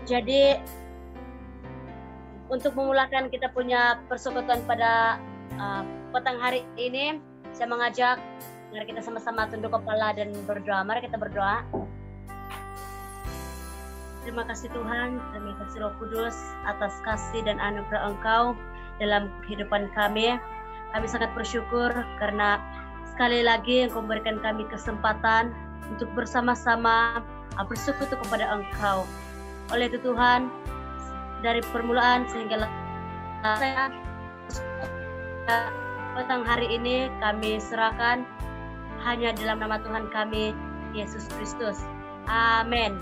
Jadi untuk memulakan kita punya persekutuan pada petang hari ini, saya mengajak mari kita sama-sama tunduk kepala dan berdoa. Mari kita berdoa. Terima kasih Tuhan, terima kasih Roh Kudus atas kasih dan anugerah Engkau dalam kehidupan kami. Kami sangat bersyukur karena sekali lagi Engkau memberikan kami kesempatan untuk bersama-sama bersekutu kepada Engkau. Oleh itu Tuhan, dari permulaan sehingga petang hari ini kami serahkan hanya dalam nama Tuhan kami, Yesus Kristus. Amin.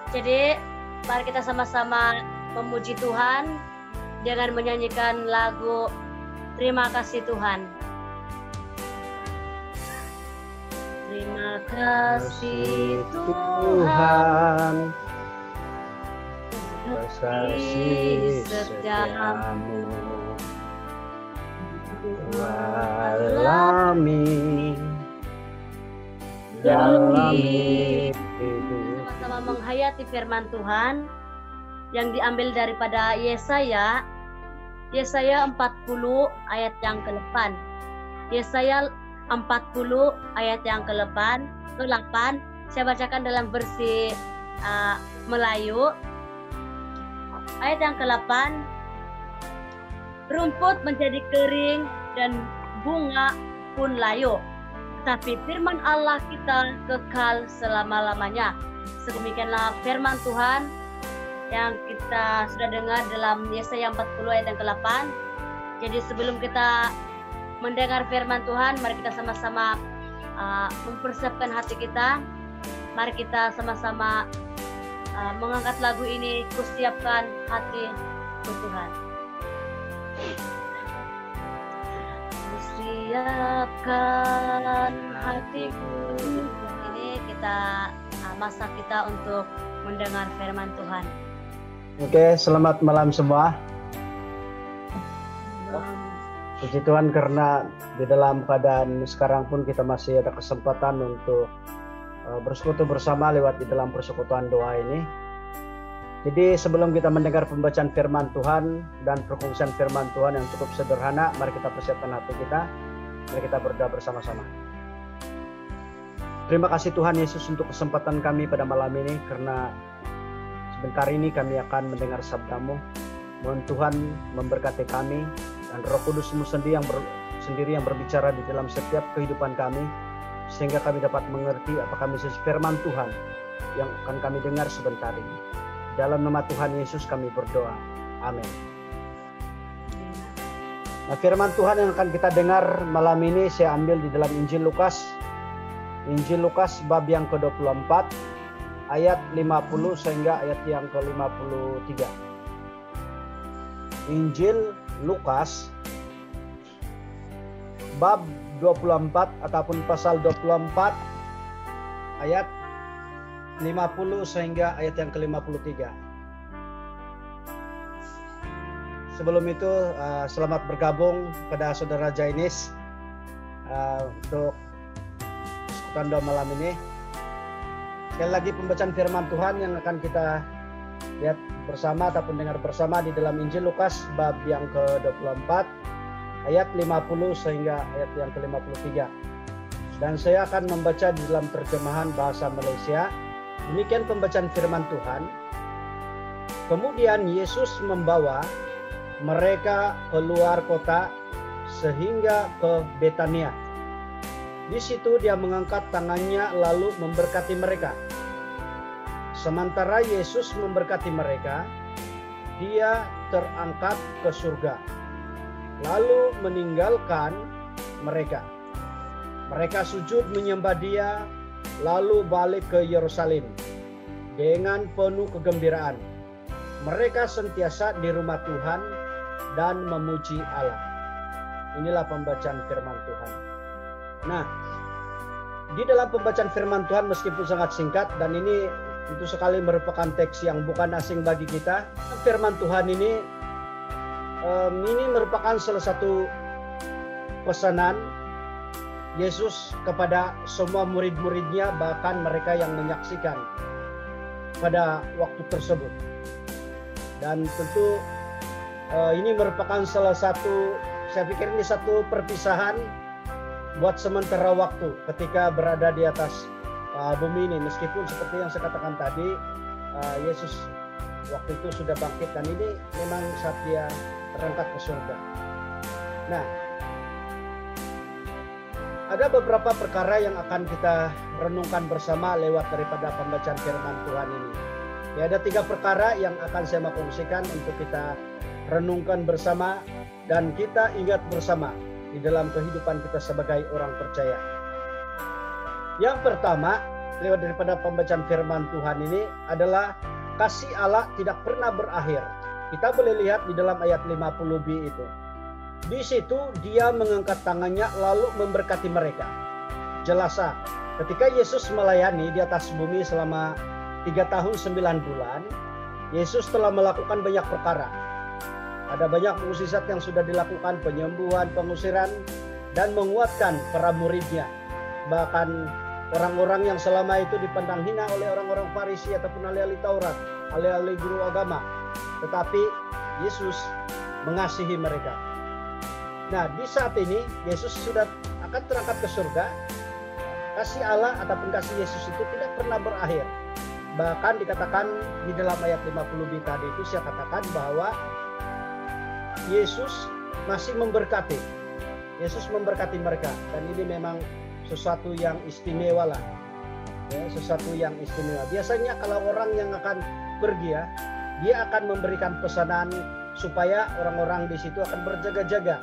Jadi mari kita sama-sama memuji Tuhan dengan menyanyikan lagu Terima Kasih Tuhan. Terima kasih Tuhan, kasih setiamu alami dalam hidup. Sama-sama menghayati firman Tuhan yang diambil daripada Yesaya 40 ayat yang ke-8. Yesaya 40 ayat yang ke-8. Saya bacakan dalam versi Melayu. Ayat yang ke-8. Rumput menjadi kering dan bunga pun layu, tapi firman Allah kita kekal selama-lamanya. Sedemikianlah firman Tuhan yang kita sudah dengar dalam Yesaya 40 ayat yang ke-8. Jadi sebelum kita mendengar firman Tuhan, mari kita sama-sama mempersiapkan hati kita. Mari kita sama-sama mengangkat lagu ini, kusiapkan hati untuk Tuhan. Kusiapkan hatiku. Ini kita masa kita untuk mendengar firman Tuhan. Oke, selamat malam semua. Puji Tuhan karena di dalam keadaan sekarang pun kita masih ada kesempatan untuk bersekutu bersama lewat di dalam persekutuan doa ini. Jadi sebelum kita mendengar pembacaan firman Tuhan dan perkongsian firman Tuhan yang cukup sederhana, mari kita persiapkan hati kita. Mari kita berdoa bersama-sama. Terima kasih Tuhan Yesus untuk kesempatan kami pada malam ini, karena sebentar ini kami akan mendengar sabda-Mu. Mohon Tuhan memberkati kami dan Roh Kudus-Mu sendiri yang berbicara di dalam setiap kehidupan kami, sehingga kami dapat mengerti apa kami firman Tuhan yang akan kami dengar sebentar ini. Dalam nama Tuhan Yesus kami berdoa. Amin. Nah, firman Tuhan yang akan kita dengar malam ini saya ambil di dalam Injil Lukas. Injil Lukas bab yang ke-24 ayat 50 sehingga ayat yang ke-53. Injil Lukas bab 24 ataupun pasal 24 ayat 50 sehingga ayat yang ke-53. Sebelum itu selamat bergabung pada saudara Jainis untuk persekutuan doa malam ini. Sekali lagi pembacaan firman Tuhan yang akan kita lihat bersama ataupun dengar bersama di dalam Injil Lukas bab yang ke-24 ayat 50 sehingga ayat yang ke-53. Dan saya akan membaca di dalam terjemahan bahasa Malaysia. Demikian pembacaan firman Tuhan. Kemudian Yesus membawa mereka keluar kota sehingga ke Betania. Di situ dia mengangkat tangannya lalu memberkati mereka. Sementara Yesus memberkati mereka, dia terangkat ke surga, lalu meninggalkan mereka. Mereka sujud menyembah dia, lalu balik ke Yerusalem dengan penuh kegembiraan. Mereka sentiasa di rumah Tuhan dan memuji Allah. Inilah pembacaan firman Tuhan. Nah, di dalam pembacaan firman Tuhan meskipun sangat singkat dan ini tentu sekali merupakan teks yang bukan asing bagi kita. Firman Tuhan ini merupakan salah satu pesanan Yesus kepada semua murid-muridnya, bahkan mereka yang menyaksikan pada waktu tersebut. Dan tentu ini merupakan salah satu, saya pikir ini satu perpisahan buat sementara waktu ketika berada di atas bumi ini. Meskipun seperti yang saya katakan tadi, Yesus waktu itu sudah bangkit dan ini memang saat dia terangkat ke surga. Nah, ada beberapa perkara yang akan kita renungkan bersama lewat daripada pembacaan firman Tuhan ini. Ya, ada 3 perkara yang akan saya mau kongsikan untuk kita renungkan bersama dan kita ingat bersama di dalam kehidupan kita sebagai orang percaya. Yang pertama, lewat daripada pembacaan firman Tuhan ini adalah kasih Allah tidak pernah berakhir. Kita boleh lihat di dalam ayat 50b itu. Di situ dia mengangkat tangannya lalu memberkati mereka. Jelas, ketika Yesus melayani di atas bumi selama 3 tahun 9 bulan, Yesus telah melakukan banyak perkara. Ada banyak mukjizat yang sudah dilakukan, penyembuhan, pengusiran, dan menguatkan para muridnya. Bahkan orang-orang yang selama itu dipandang hina oleh orang-orang Farisi ataupun ahli-ahli Taurat, ahli-ahli guru agama. Tetapi Yesus mengasihi mereka. Nah, di saat ini Yesus sudah akan terangkat ke surga. Kasih Allah ataupun kasih Yesus itu tidak pernah berakhir. Bahkan dikatakan di dalam ayat 50b tadi itu saya katakan bahwa Yesus masih memberkati. Yesus memberkati mereka dan ini memang sesuatu yang istimewa lah. Ya, sesuatu yang istimewa. Biasanya kalau orang yang akan pergi ya, dia akan memberikan pesanan supaya orang-orang di situ akan berjaga-jaga.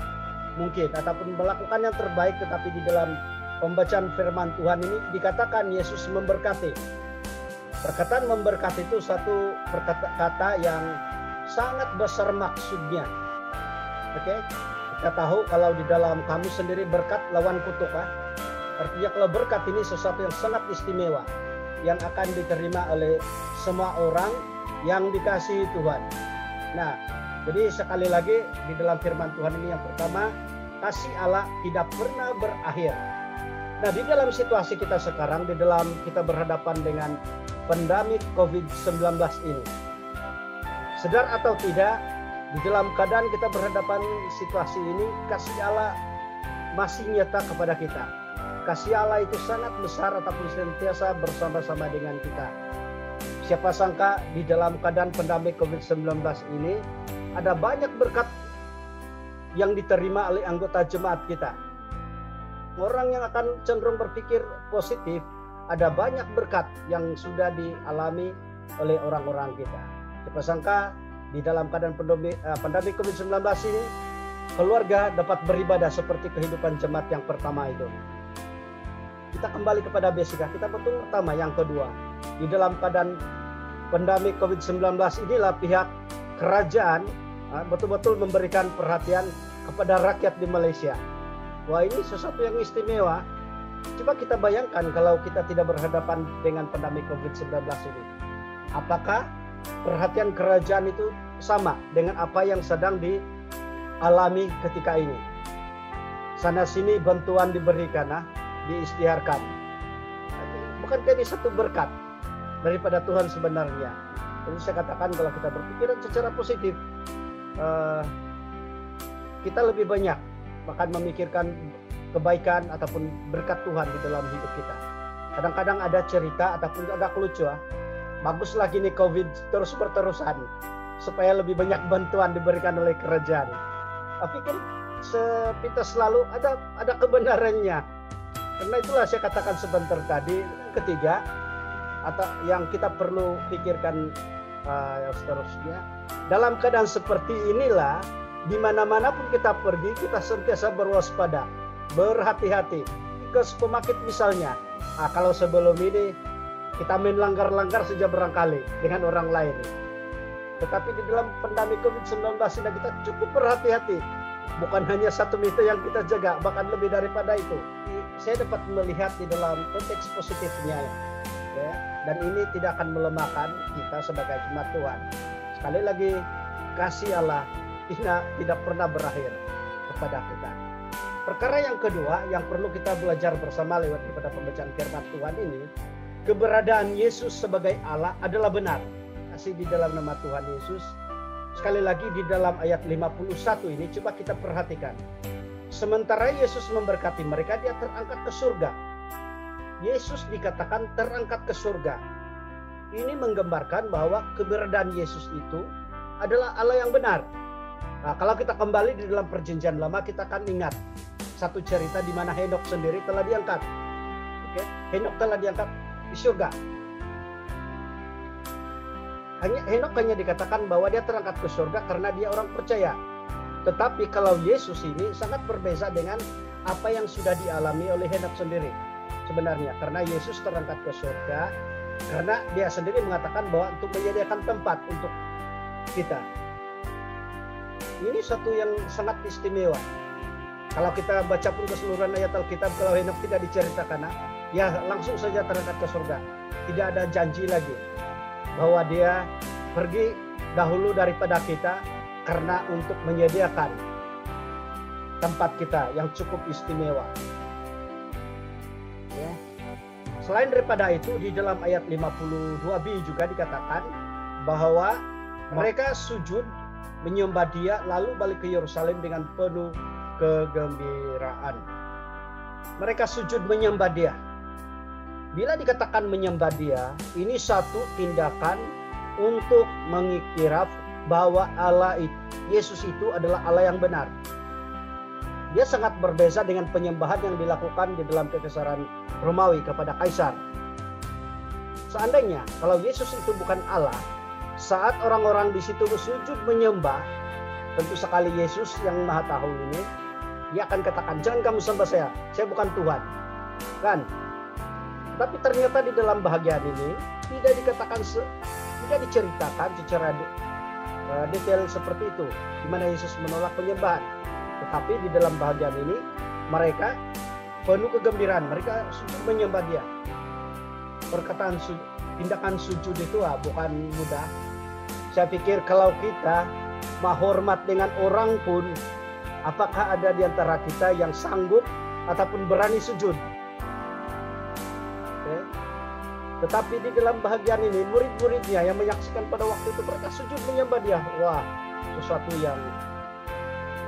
Mungkin ataupun melakukan yang terbaik, tetapi di dalam pembacaan firman Tuhan ini dikatakan Yesus memberkati. Perkataan memberkati itu satu kata yang sangat besar maksudnya. Oke, kita tahu kalau di dalam kamus sendiri berkat lawan kutuk. Artinya kalau berkat ini sesuatu yang sangat istimewa yang akan diterima oleh semua orang yang dikasihi Tuhan. Nah, jadi sekali lagi di dalam firman Tuhan ini yang pertama, kasih Allah tidak pernah berakhir. Nah, di dalam situasi kita sekarang, di dalam kita berhadapan dengan pandemi COVID-19 ini, sadar atau tidak, di dalam keadaan kita berhadapan situasi ini, kasih Allah masih nyata kepada kita. Kasih Allah itu sangat besar ataupun senantiasa bersama-sama dengan kita. Siapa sangka di dalam keadaan pandemi COVID-19 ini ada banyak berkat yang diterima oleh anggota jemaat kita. Orang yang akan cenderung berpikir positif, ada banyak berkat yang sudah dialami oleh orang-orang kita. Siapa sangka di dalam keadaan pandemi COVID-19 ini, keluarga dapat beribadah seperti kehidupan jemaat yang pertama itu. Kita kembali kepada basika, kita betul pertama, yang kedua. Di dalam keadaan pandemi COVID-19 inilah pihak kerajaan betul-betul memberikan perhatian kepada rakyat di Malaysia. Wah, ini sesuatu yang istimewa. Coba kita bayangkan kalau kita tidak berhadapan dengan pandemi COVID-19 ini. Apakah perhatian kerajaan itu sama dengan apa yang sedang dialami ketika ini? Sana sini bantuan diberikan, diisytiharkan. Bukankah ini satu berkat daripada Tuhan sebenarnya? Jadi saya katakan kalau kita berpikiran secara positif, kita lebih banyak bahkan memikirkan kebaikan ataupun berkat Tuhan di dalam hidup kita. Kadang-kadang ada cerita ataupun ada kelucu, bagus lagi nih COVID terus berterusan supaya lebih banyak bantuan diberikan oleh kerajaan. Tapi kan sepintas selalu ada kebenarannya. Karena itulah saya katakan sebentar tadi, ketiga atau yang kita perlu pikirkan seterusnya, dalam keadaan seperti inilah, di mana-mana pun kita pergi, kita sentiasa berwaspada, berhati-hati. Ke supermarket misalnya, kalau sebelum ini kita main langgar-langgar saja barangkali dengan orang lain. Tetapi di dalam pandemi COVID-19 ini kita cukup berhati-hati. Bukan hanya 1 meter yang kita jaga, bahkan lebih daripada itu. Saya dapat melihat di dalam konteks positifnya, ya, dan ini tidak akan melemahkan kita sebagai jemaat Tuhan. Sekali lagi, kasih Allah tidak pernah berakhir kepada kita. Perkara yang kedua yang perlu kita belajar bersama lewat daripada pembacaan firman Tuhan ini, keberadaan Yesus sebagai Allah adalah benar. Kasih di dalam nama Tuhan Yesus. Sekali lagi di dalam ayat 51 ini coba kita perhatikan. Sementara Yesus memberkati mereka, dia terangkat ke surga. Yesus dikatakan terangkat ke surga. Ini menggambarkan bahwa keberadaan Yesus itu adalah Allah yang benar. Nah, kalau kita kembali di dalam perjanjian lama, kita akan ingat satu cerita di mana Henokh sendiri telah diangkat. Oke, Henokh telah diangkat di surga. Henokh hanya dikatakan bahwa dia terangkat ke surga karena dia orang percaya. Tetapi kalau Yesus ini sangat berbeza dengan apa yang sudah dialami oleh Henokh sendiri. Sebenarnya karena Yesus terangkat ke surga, karena dia sendiri mengatakan bahwa untuk menyediakan tempat untuk kita. Ini satu yang sangat istimewa. Kalau kita baca pun keseluruhan ayat Alkitab, kalau Henokh tidak diceritakan, ya langsung saja terangkat ke surga. Tidak ada janji lagi bahwa dia pergi dahulu daripada kita karena untuk menyediakan tempat kita yang cukup istimewa. Ya. Selain daripada itu, di dalam ayat 52b juga dikatakan bahwa mereka sujud menyembah dia lalu balik ke Yerusalem dengan penuh kegembiraan. Mereka sujud menyembah dia. Bila dikatakan menyembah dia, ini satu tindakan untuk mengiktiraf bahwa Allah Yesus itu adalah Allah yang benar. Dia sangat berbeza dengan penyembahan yang dilakukan di dalam kekaisaran Romawi kepada kaisar. Seandainya kalau Yesus itu bukan Allah, saat orang-orang di situ sujud menyembah, tentu sekali Yesus yang Maha Tahu ini, dia akan katakan, jangan kamu sembah saya bukan Tuhan. Kan? Tapi ternyata di dalam bahagian ini tidak dikatakan, tidak diceritakan secara detail seperti itu, di mana Yesus menolak penyembahan. Tetapi di dalam bahagian ini mereka penuh kegembiraan, mereka sujud menyembah dia. Perkataan tindakan sujud itu bukan mudah. Saya pikir kalau kita menghormat dengan orang pun, apakah ada di antara kita yang sanggup ataupun berani sujud? Okay. Tetapi di dalam bahagian ini murid-muridnya yang menyaksikan pada waktu itu mereka sujud menyembah dia. Wah, sesuatu yang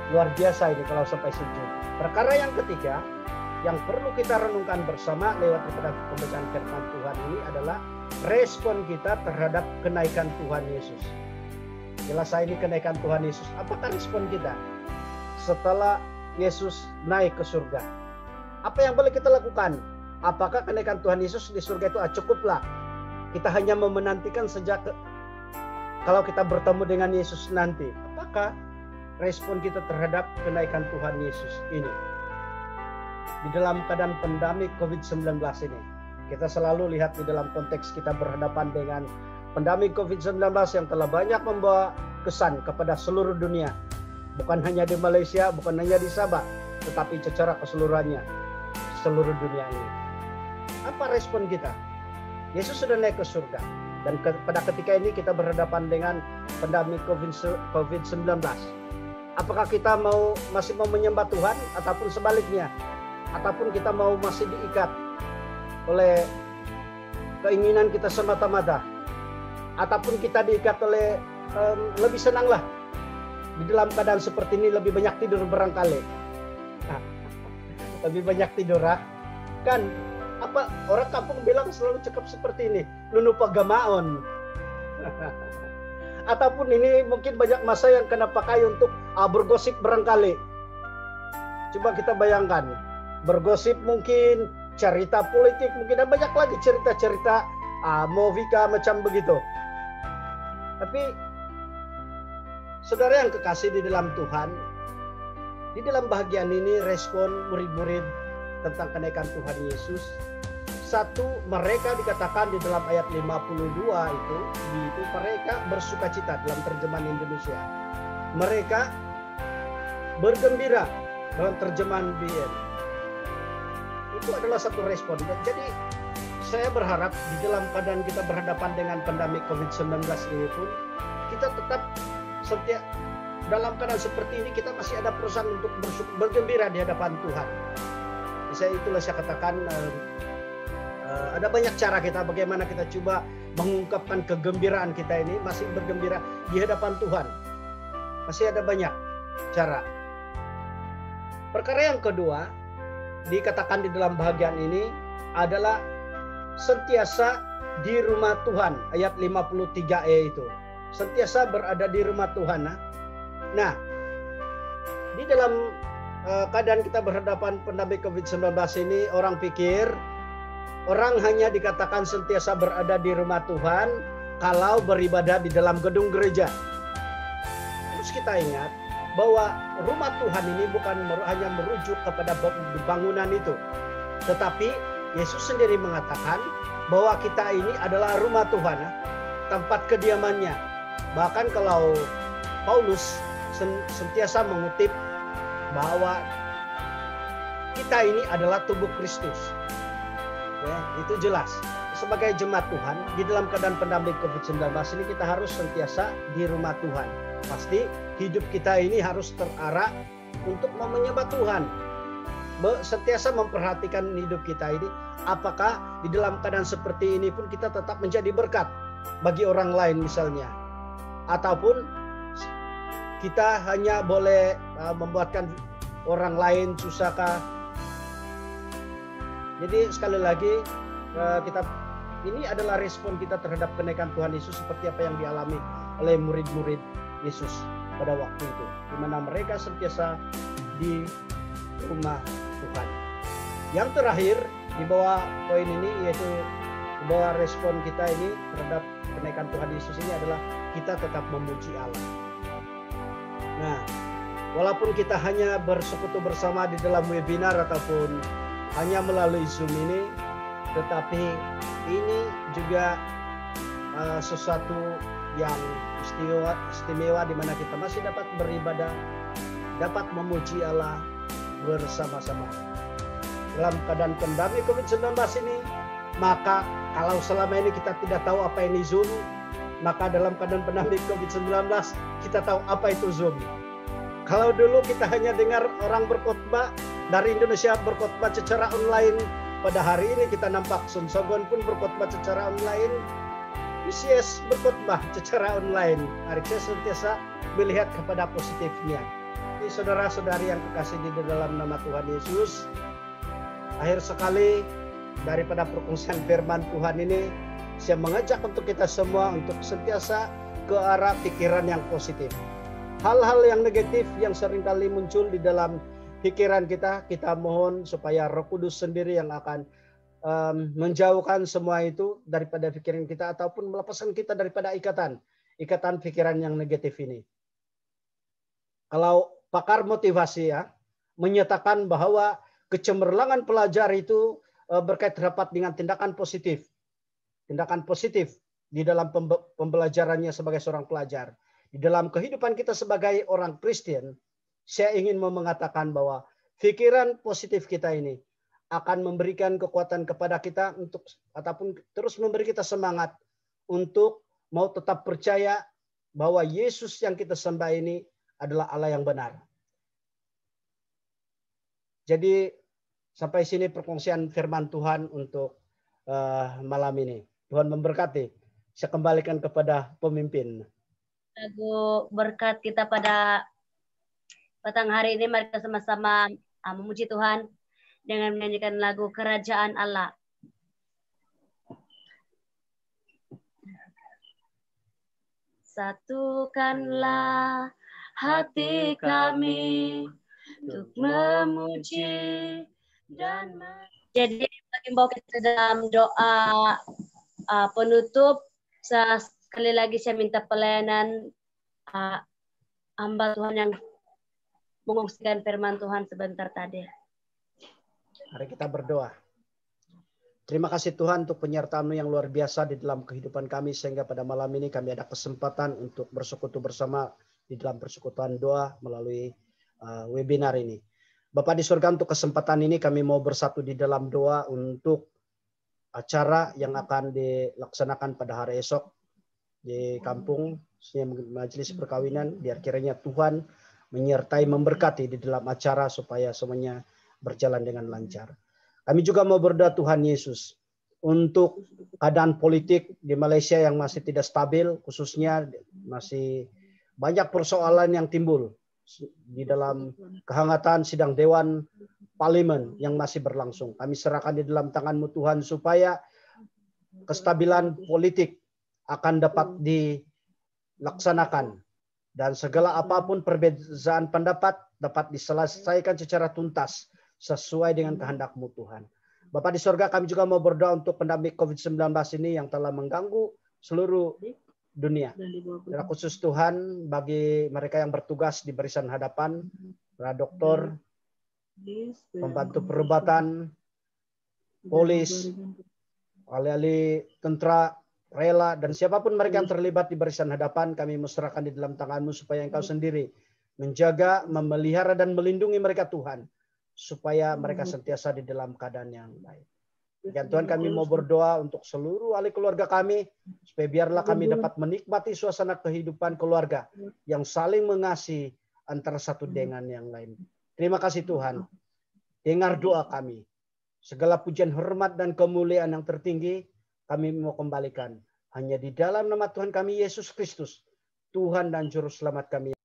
luar biasa ini kalau sampai sujud. Perkara yang ketiga yang perlu kita renungkan bersama lewat daripada pembacaan firman Tuhan ini adalah respon kita terhadap kenaikan Tuhan Yesus. Jelas ini kenaikan Tuhan Yesus. Apakah respon kita setelah Yesus naik ke surga? Apa yang boleh kita lakukan? Apakah kenaikan Tuhan Yesus di surga itu cukuplah? Kita hanya menantikan sejak kalau kita bertemu dengan Yesus nanti. Apakah respon kita terhadap kenaikan Tuhan Yesus ini? Di dalam keadaan pandemi COVID-19 ini, kita selalu lihat di dalam konteks kita berhadapan dengan pandemi COVID-19 yang telah banyak membawa kesan kepada seluruh dunia. Bukan hanya di Malaysia, bukan hanya di Sabah, tetapi secara keseluruhannya, seluruh dunia ini. Apa respon kita? Yesus sudah naik ke surga. Dan pada ketika ini kita berhadapan dengan pandemi COVID-19. Apakah kita masih mau menyembah Tuhan ataupun sebaliknya? Ataupun kita mau masih diikat oleh keinginan kita semata-mata, ataupun kita diikat oleh lebih senanglah di dalam keadaan seperti ini, lebih banyak tidur barangkali. Lebih banyak tidur kan? Apa orang kampung bilang selalu cakap seperti ini, lunu pagamaon. Ataupun ini mungkin banyak masa yang kena pakai untuk bergosip barangkali. Coba kita bayangkan, bergosip mungkin, cerita politik mungkin, dan banyak lagi cerita-cerita movie macam begitu. Tapi saudara yang kekasih di dalam Tuhan, di dalam bahagian ini respon murid-murid tentang kenaikan Tuhan Yesus. Satu, mereka dikatakan di dalam ayat 52 itu mereka bersukacita dalam terjemahan Indonesia. Mereka bergembira dalam terjemahan BN. Itu adalah satu respon. Jadi saya berharap di dalam keadaan kita berhadapan dengan pandemi COVID-19 ini pun kita tetap dalam keadaan seperti ini kita masih ada perusahaan untuk bergembira di hadapan Tuhan. Itulah saya katakan ada banyak cara kita bagaimana kita coba mengungkapkan kegembiraan kita ini masih bergembira di hadapan Tuhan. Masih ada banyak cara. Perkara yang kedua dikatakan di dalam bahagian ini adalah sentiasa di rumah Tuhan, ayat 53e itu. Sentiasa berada di rumah Tuhan. Nah, di dalam keadaan kita berhadapan pandemi COVID-19 ini, orang pikir orang hanya dikatakan sentiasa berada di rumah Tuhan kalau beribadah di dalam gedung gereja. Terus kita ingat bahwa rumah Tuhan ini bukan hanya merujuk kepada bangunan itu. Tetapi Yesus sendiri mengatakan bahwa kita ini adalah rumah Tuhan, tempat kediamannya. Bahkan kalau Paulus sentiasa mengutip bahwa kita ini adalah tubuh Kristus. Ya, itu jelas. Sebagai jemaat Tuhan, di dalam keadaan pandemi COVID-19 ini kita harus sentiasa di rumah Tuhan. Pasti hidup kita ini harus terarah untuk menyembah Tuhan. Sentiasa memperhatikan hidup kita ini. Apakah di dalam keadaan seperti ini pun kita tetap menjadi berkat bagi orang lain misalnya. Ataupun kita hanya boleh membuatkan orang lain susahkah. Jadi sekali lagi ini adalah respon kita terhadap kenaikan Tuhan Yesus seperti apa yang dialami oleh murid-murid Yesus pada waktu itu, di mana mereka sentiasa di rumah Tuhan. Yang terakhir di bawah poin ini, yaitu di bawah respon kita ini terhadap kenaikan Tuhan Yesus ini adalah kita tetap memuji Allah. Nah, walaupun kita hanya bersekutu bersama di dalam webinar ataupun hanya melalui Zoom ini, tetapi ini juga sesuatu yang istimewa di mana kita masih dapat beribadah, dapat memuji Allah bersama-sama. Dalam keadaan pandemi COVID-19 ini, maka kalau selama ini kita tidak tahu apa ini Zoom, maka dalam keadaan pandemi COVID-19 kita tahu apa itu Zoom. Kalau dulu kita hanya dengar orang berkhotbah dari Indonesia berkhotbah secara online, pada hari ini kita nampak Sun Sogon pun berkhotbah secara online, ICS berkhotbah secara online. Hari saya sentiasa melihat kepada positifnya. Jadi saudara-saudari yang kekasih di dalam nama Tuhan Yesus, akhir sekali daripada perkongsian firman Tuhan ini, saya mengajak untuk kita semua untuk sentiasa ke arah pikiran yang positif. Hal-hal yang negatif yang seringkali muncul di dalam pikiran kita, kita mohon supaya Roh Kudus sendiri yang akan menjauhkan semua itu daripada pikiran kita ataupun melepaskan kita daripada ikatan pikiran yang negatif ini. Kalau pakar motivasi ya menyatakan bahwa kecemerlangan pelajar itu berkait rapat dengan tindakan positif di dalam pembelajarannya sebagai seorang pelajar. Di dalam kehidupan kita sebagai orang Kristen, saya ingin mengatakan bahwa pikiran positif kita ini akan memberikan kekuatan kepada kita untuk ataupun terus memberi kita semangat untuk mau tetap percaya bahwa Yesus yang kita sembah ini adalah Allah yang benar. Jadi sampai sini perkongsian firman Tuhan untuk malam ini. Tuhan memberkati. Saya kembalikan kepada pemimpin. Lagu berkat kita pada petang hari ini, mari kita sama-sama memuji Tuhan dengan menyanyikan lagu Kerajaan Allah. Satukanlah hati kami untuk memuji dan jadi mengimbau kita dalam doa penutup. Sekali lagi saya minta pelayanan hamba Tuhan yang mengungsikan firman Tuhan sebentar tadi. Mari kita berdoa. Terima kasih Tuhan untuk penyertaan-Mu yang luar biasa di dalam kehidupan kami sehingga pada malam ini kami ada kesempatan untuk bersekutu bersama di dalam persekutuan doa melalui webinar ini. Bapa di surga, untuk kesempatan ini kami mau bersatu di dalam doa untuk acara yang akan dilaksanakan pada hari esok. di kampung, majelis perkawinan, biar kiranya Tuhan menyertai, memberkati di dalam acara supaya semuanya berjalan dengan lancar. Kami juga mau berdoa Tuhan Yesus untuk keadaan politik di Malaysia yang masih tidak stabil, khususnya masih banyak persoalan yang timbul di dalam kehangatan sidang Dewan Parlimen yang masih berlangsung. Kami serahkan di dalam tangan-Mu Tuhan supaya kestabilan politik akan dapat dilaksanakan dan segala apapun perbedaan pendapat dapat diselesaikan secara tuntas sesuai dengan kehendak-Mu Tuhan. Bapa di sorga, kami juga mau berdoa untuk pandemi COVID-19 ini yang telah mengganggu seluruh dunia. Dan khusus Tuhan bagi mereka yang bertugas di barisan hadapan, para dokter, pembantu perubatan, polis, ahli-ahli tentara, rela, dan siapapun mereka yang terlibat di barisan hadapan, kami menyerahkan di dalam tangan-Mu supaya Engkau sendiri menjaga, memelihara, dan melindungi mereka Tuhan, supaya mereka sentiasa di dalam keadaan yang baik. Dan Tuhan, kami mau berdoa untuk seluruh ahli keluarga kami, supaya biarlah kami dapat menikmati suasana kehidupan keluarga yang saling mengasihi antara satu dengan yang lain. Terima kasih Tuhan. Dengar doa kami. Segala pujian, hormat, dan kemuliaan yang tertinggi kami mau kembalikan hanya di dalam nama Tuhan kami Yesus Kristus, Tuhan dan Juru Selamat kami.